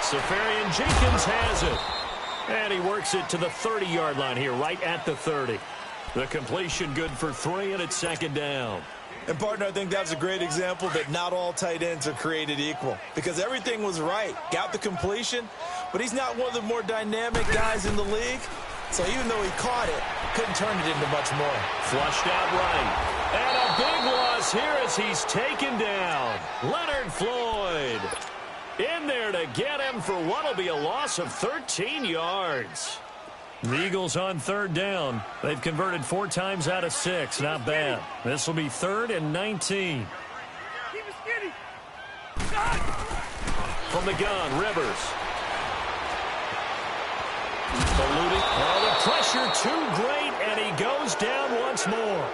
Safarian Jenkins has it. And he works it to the 30-yard line here, right at the 30. The completion good for 3, and it's second down. And, partner, I think that's a great example that not all tight ends are created equal because everything was right. Got the completion, but he's not one of the more dynamic guys in the league. So even though he caught it, couldn't turn it into much more. Flushed out right. And a big loss here as he's taken down. Leonard Floyd in there to get him for what will be a loss of 13 yards. The Eagles on third down. They've converted 4 times out of 6. Not bad. This will be 3rd and 19. From the gun, Rivers. Eluding. Oh, the pressure too great, and he goes down once more.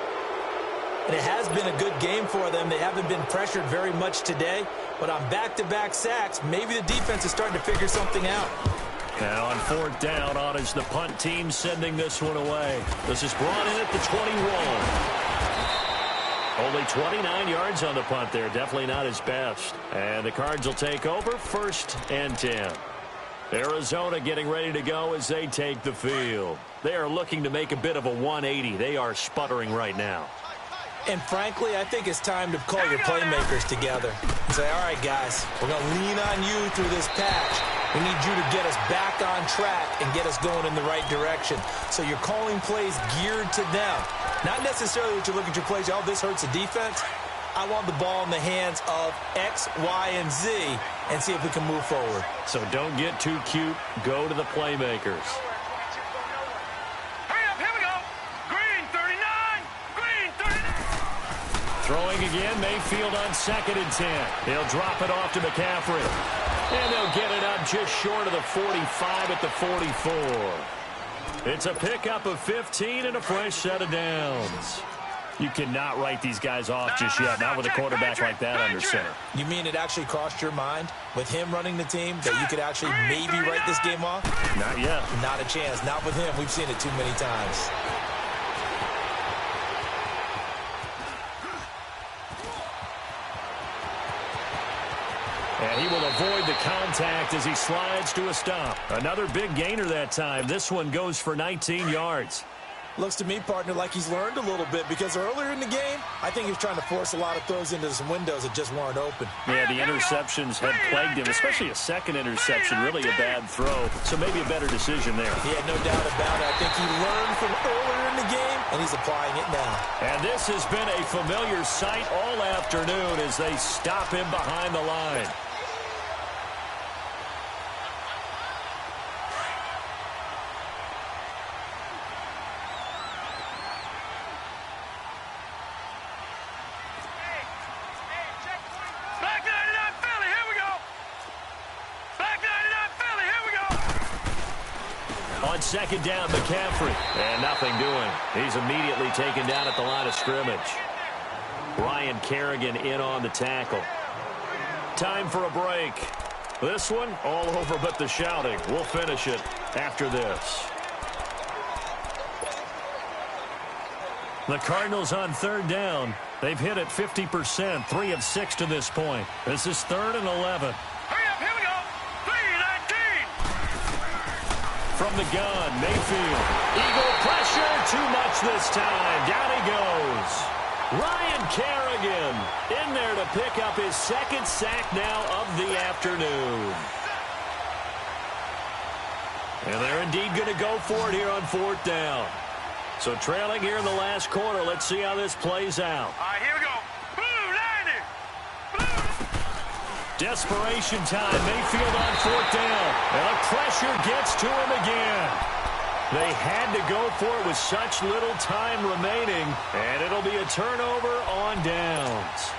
And it has been a good game for them. They haven't been pressured very much today, but on back-to-back sacks, maybe the defense is starting to figure something out. Now on 4th down, on is the punt team sending this one away. This is brought in at the 21. Only 29 yards on the punt there. Definitely not his best. And the Cards will take over 1st and 10. Arizona getting ready to go as they take the field. They are looking to make a bit of a 180. They are sputtering right now. And frankly, I think it's time to call your playmakers together and say, all right, guys, we're going to lean on you through this patch. We need you to get us back on track and get us going in the right direction. So you're calling plays geared to them. Not necessarily that you look at your plays, oh, this hurts the defense. I want the ball in the hands of X, Y, and Z and see if we can move forward. So don't get too cute. Go to the playmakers. Throwing again, Mayfield on 2nd and 10. He'll drop it off to McCaffrey. And they'll get it up just short of the 45 at the 44. It's a pickup of 15 and a fresh set of downs. You cannot write these guys off just yet, not with a quarterback like that under center. You mean it actually crossed your mind with him running the team that you could actually maybe write this game off? Not yet. Not a chance. Not with him. We've seen it too many times. And he will avoid the contact as he slides to a stop. Another big gainer that time. This one goes for 19 yards. Looks to me, partner, like he's learned a little bit because earlier in the game, I think he was trying to force a lot of throws into some windows that just weren't open. Yeah, the interceptions had plagued him, especially a second interception, really a bad throw. So maybe a better decision there. Yeah, no doubt about it. I think he learned from earlier in the game, and he's applying it now. And this has been a familiar sight all afternoon as they stop him behind the line. On 2nd down, McCaffrey. And nothing doing. He's immediately taken down at the line of scrimmage. Ryan Kerrigan in on the tackle. Time for a break. This one, all over but the shouting. We'll finish it after this. The Cardinals on 3rd down. They've hit it 50%, 3 of 6 to this point. This is 3rd and 11. From the gun, Mayfield. Eagle pressure, too much this time. Down he goes. Ryan Kerrigan in there to pick up his 2nd sack now of the afternoon. And they're indeed going to go for it here on 4th down. So trailing here in the last quarter. Let's see how this plays out. All right, here we go. Desperation time. Mayfield on 4th down. And the pressure gets to him again. They had to go for it with such little time remaining. And it'll be a turnover on downs.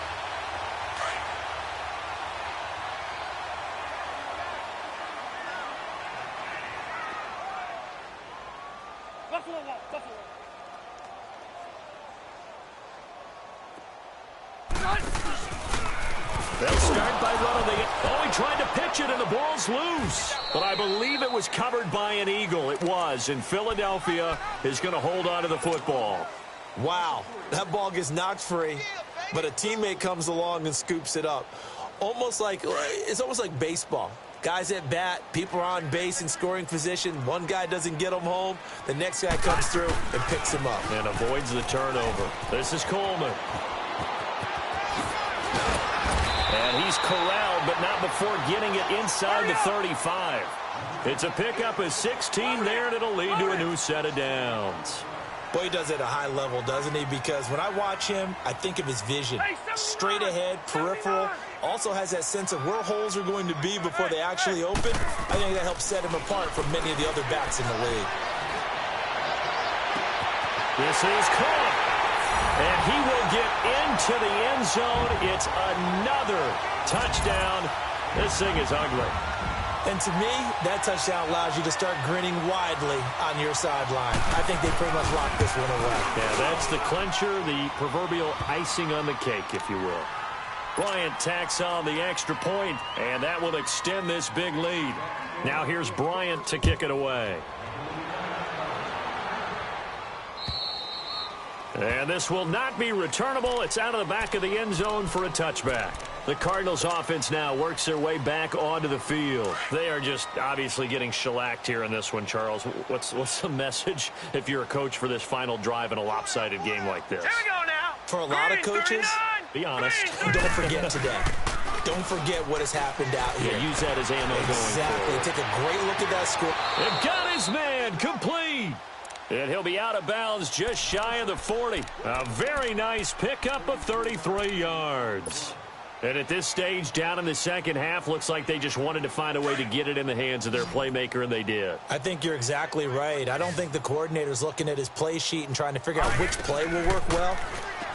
They'll start by running the... Oh, he tried to pitch it, and the ball's loose. But I believe it was covered by an Eagle. It was, and Philadelphia is going to hold on to the football. Wow, that ball gets knocked free, but a teammate comes along and scoops it up. It's almost like baseball. Guys at bat, people are on base in scoring position. One guy doesn't get him home. The next guy comes through and picks him up. And avoids the turnover. This is Coleman. And he's corralled, but not before getting it inside the 35. It's a pickup of 16 there, and it'll lead to a new set of downs. Boy, he does it at a high level, doesn't he? Because when I watch him, I think of his vision. Straight ahead, peripheral. Also has that sense of where holes are going to be before they actually open. I think that helps set him apart from many of the other backs in the league. This is caught. And he will get into the end zone. It's another touchdown. This thing is ugly. And to me, that touchdown allows you to start grinning widely on your sideline. I think they pretty much locked this one away. Yeah, that's the clincher, the proverbial icing on the cake, if you will. Bryant tacks on the extra point, and that will extend this big lead. Now here's Bryant to kick it away. And this will not be returnable. It's out of the back of the end zone for a touchback. The Cardinals offense now works their way back onto the field. They are just obviously getting shellacked here in this one, Charles. What's the message if you're a coach for this final drive in a lopsided game like this? Here we go now. For a lot of coaches, Be honest. don't forget today. Don't forget what has happened out here. Yeah, use that as ammo going Exactly. forward. Take a great look at that score. It got his man complete. And he'll be out of bounds just shy of the 40. A very nice pickup of 33 yards. And at this stage, down in the second half, looks like they just wanted to find a way to get it in the hands of their playmaker, and they did. I think you're exactly right. I don't think the coordinator's looking at his play sheet and trying to figure out which play will work well.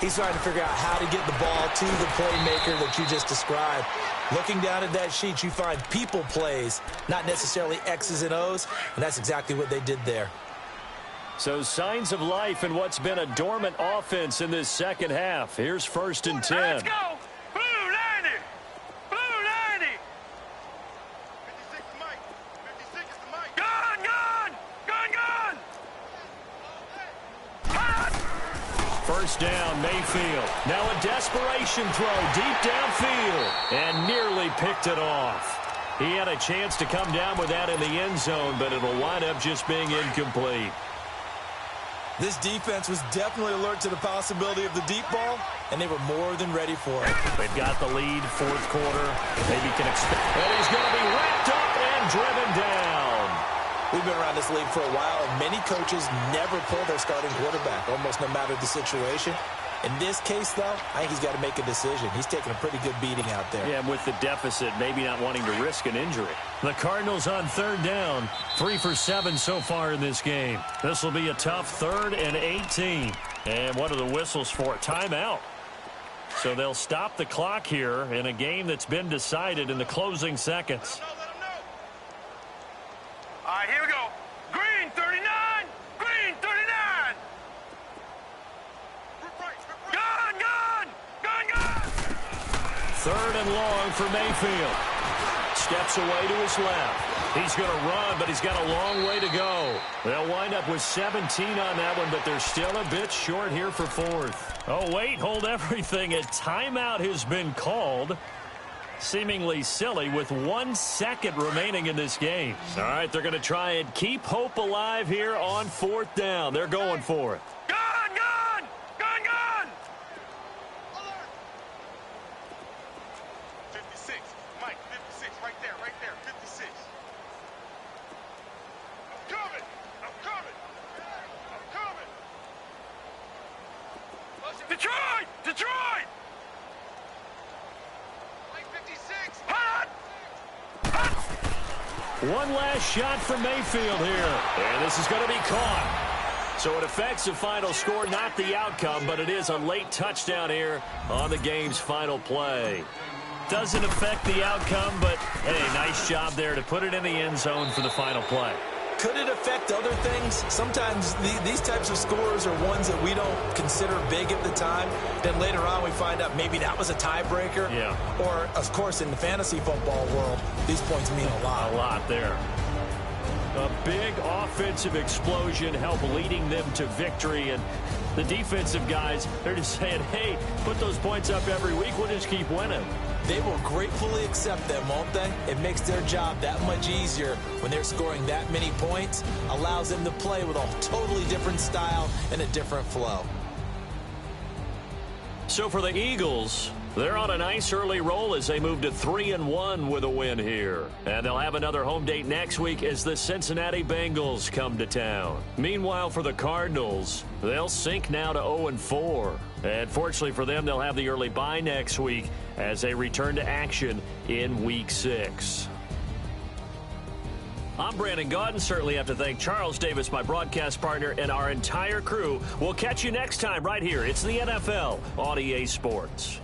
He's trying to figure out how to get the ball to the playmaker that you just described. Looking down at that sheet, you find people plays, not necessarily X's and O's, and that's exactly what they did there. So signs of life in what's been a dormant offense in this second half. Here's 1st and 10. Let's go. Blue 90. Blue 90. 56 is Mike. 56 is the Mike. Gun, gun. Gun, gun. Hot. First down, Mayfield. Now a desperation throw deep downfield and nearly picked it off. He had a chance to come down with that in the end zone, but it'll wind up just being incomplete. This defense was definitely alert to the possibility of the deep ball, and they were more than ready for it. They've got the lead, fourth quarter. Maybe can expect. And he's going to be wrapped up and driven down. We've been around this league for a while, and many coaches never pull their starting quarterback, almost no matter the situation. In this case, though, I think he's got to make a decision. He's taking a pretty good beating out there. Yeah, and with the deficit, maybe not wanting to risk an injury. The Cardinals on third down, 3 for 7 so far in this game. This will be a tough 3rd and 18. And what are the whistles for? Timeout. So they'll stop the clock here in a game that's been decided in the closing seconds. All right, here we go. Green 39. Green 39. Gun, gun. Gun, gun. 3rd and long for Mayfield. Steps away to his left. He's going to run, but he's got a long way to go. They'll wind up with 17 on that one, but they're still a bit short here for 4th. Oh, wait, hold everything. A timeout has been called. Seemingly silly with 1 second remaining in this game. All right, they're going to try and keep hope alive here on 4th down. They're going for it. Gun, gun. Gun, gun. 56. Mike, 56. Right there, 56. I'm coming. Detroit. Detroit. Mike, 56. Hot. One last shot for Mayfield here. And this is going to be caught. So it affects the final score, not the outcome, but it is a late touchdown here on the game's final play. Doesn't affect the outcome, but, hey, nice job there to put it in the end zone for the final play. Could it affect other things? Sometimes these types of scores are ones that we don't consider big at the time. Then later on we find out maybe that was a tiebreaker. Yeah. Or, of course, in the fantasy football world, these points mean a lot. A lot there. A big offensive explosion helped leading them to victory. And the defensive guys, they're just saying, hey, put those points up every week. We'll just keep winning. They will gratefully accept them, won't they? It makes their job that much easier when they're scoring that many points. Allows them to play with a totally different style and a different flow. So for the Eagles, they're on a nice early roll as they move to 3-1 with a win here. And they'll have another home date next week as the Cincinnati Bengals come to town. Meanwhile, for the Cardinals, they'll sink now to 0-4. And fortunately for them, they'll have the early bye next week as they return to action in Week 6. I'm Brandon Gaudin. Certainly have to thank Charles Davis, my broadcast partner, and our entire crew. We'll catch you next time right here. It's the NFL on EA Sports.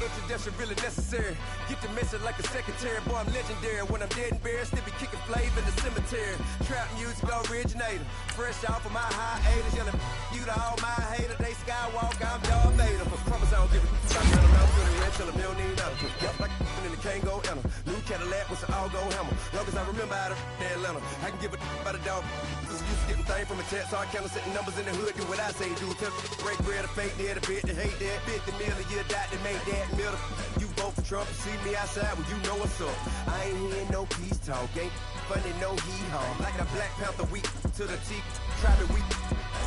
introduction really necessary. Get the message like a secretary. Boy, I'm legendary. When I'm dead and buried, still be kicking flavor in the cemetery. Trap music originator. Fresh off of my hiatus. Yelling you to all my haters. They skywalk, I'm Darth Vader. But promise I don't give a stop running around to the red till I'm don't need nothing. Yep, like in the can't go enter. New Cadillac with an all-go hammer. Long as I remember how to Atlanta. I can give a about a dog. Cause I'm used to getting things from a text. So I count setting numbers in the hood. Do what I say do. Tell break bread or fake dead. A bit to hate that. 50 million year dot to make that middle. You vote for Trump and see me outside. Well, you know what's up. I ain't hearing no peace talk. Ain't funny, no hee-haw. Like the Black Panther week to the T. Trapping week.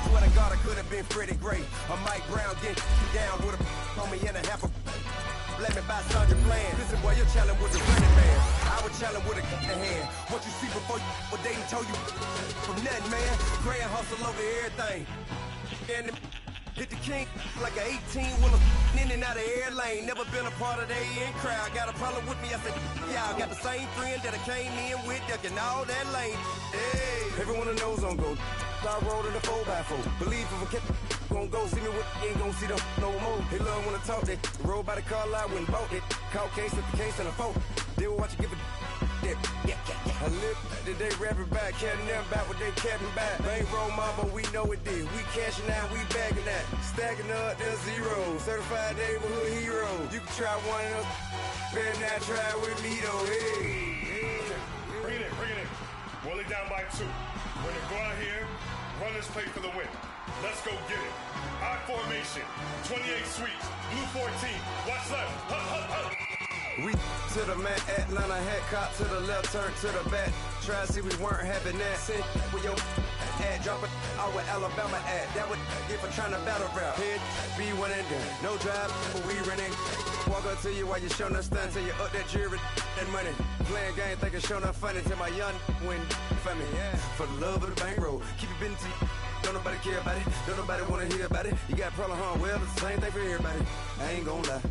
Swear to God, I could have been Freddie Gray. Or Mike Brown getting down with a homie and a half a. Let me buy Sandra Bland. Listen, boy, your challenge was a running man. I would challenge with a hand. What you see before you, what they told you from nothing, man. Gray and hustle over everything. And hit the king like an 18-wheeler in and out of air lane. Never been a part of the in crowd. Got a problem with me? I said, y'all got the same friend that I came in with, ducking all that lane. Hey, everyone knows on go. I rolled in the 4x4. Believe if I kept gon' go see me with ain't gon' see them no more. They love when I talk that. Roll by the car lot when bought it. Caught case at the case and a phone. They will watch you give a that. I live today rapping back, caring them back what they capping back. They ain't roll mama, we know it did. We cashing out, we bagging that. Stacking up, there's zero. Certified neighborhood hero. You can try one of them. Better not try with me though. Hey. Bring it in. Roll it down by 2. We're gonna go out here, run this play for the win. Let's go get it. I formation, 28 sweeps, blue 14. Watch left. Hup. We to the man, Atlanta hat cop to the left, turn to the back. Try to see we weren't having that. Send with your ad, drop it out with Alabama ad. That would if I'm trying to battle rap. Head, be one and done. No drive, but we running. Walk up to you while you showing us stunts. Till you up that jury and money. Playing game, thinking showing up funny. Till my young win for me. Yeah. For the love of the bankroll. Keep it busy. Don't nobody care about it. Don't nobody wanna hear about it. You got a problem, huh? Well, it's the same thing for everybody. I ain't gon' lie.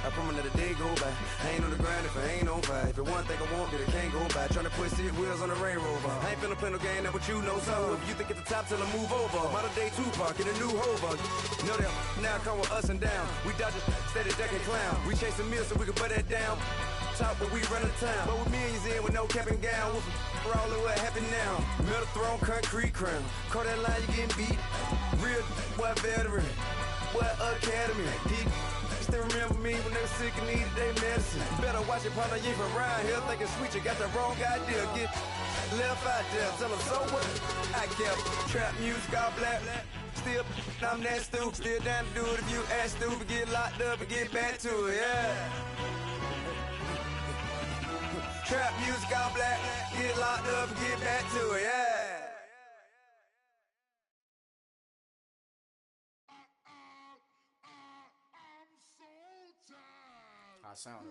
I promise that a day go by. I ain't on the grind if I ain't on fire. If it one thing I want, then it can't go by. Tryna put seat wheels on the Range Rover. I ain't finna play no game, that what you know. So if you think at the top till I move over. Modern day Tupac in a new hover. Know that now come with us and down. We dodge it, steady ducking clown. We chasing meals so we can put that down. Top, but we run the town. But with millions in with no cap and gown. We're all in what happened now. Metal throne, concrete crown. Call that line, you getting beat. Real, what veteran. What academy. He still remember me when they were sick and needed their medicine. Better watch it, partner, you ain't from around here thinking sweet. You got the wrong idea. Get left out there. Tell them so what? I kept trap music all black. Still, I'm that stupid. Still down to do it if you ask stupid. Get locked up and get back to it, yeah. Trap music all black. Get locked up and get back to it, yeah. I sound